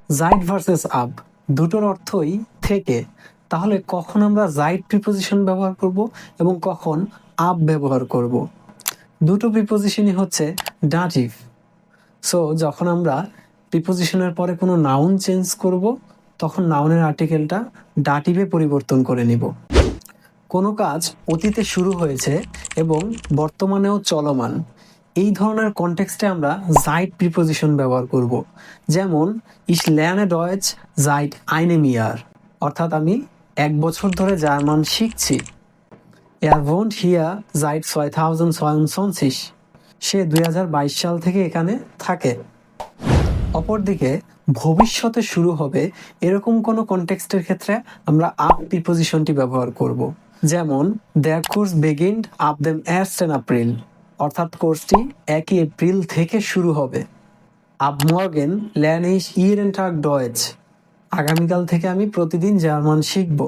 জাইট versus up দুটোর অর্থই থেকে। তাহলে কখন আমরা জাইট প্রিপোজিশন ব্যবহার করব এবং কখন আপ ব্যবহার করব? দুটো প্রিপোজিশনই হচ্ছে ডাটিভ। সো যখন আমরা প্রিপোজিশনের পরে কোনো নাউন চেঞ্জ করব, তখন নাউনের আর্টিকেলটা ডাটিভে পরিবর্তন করে নিব। কোনো কাজ অতীতে শুরু হয়েছে এবং বর্তমানেও চলমান, এই ধরনের কনটেক্সটে আমরা জাইট প্রিপোজিশন ব্যবহার করব। যেমন ইশ লেয়ার্নে ডয়েচ জাইট আইনেম ইয়ার, অর্থাৎ আমি 1 বছর ধরে জার্মান শিখছি। Er wohnt hier seit 2022, সে 2022 সাল থেকে এখানে থাকে। অপরদিকে ভবিষ্যতে শুরু হবে এরকম কোনো কনটেক্সটের ক্ষেত্রে আমরা আপ প্রিপোজিশনটি ব্যবহার করব। যেমন der Kurs beginnt ab dem 1. April, অর্থাৎ কোর্সটি 1 এপ্রিল থেকে শুরু হবে। ab morgen lerne ich jeden Tag Deutsch, আগামীকাল থেকে আমি প্রতিদিন জার্মান শিখব।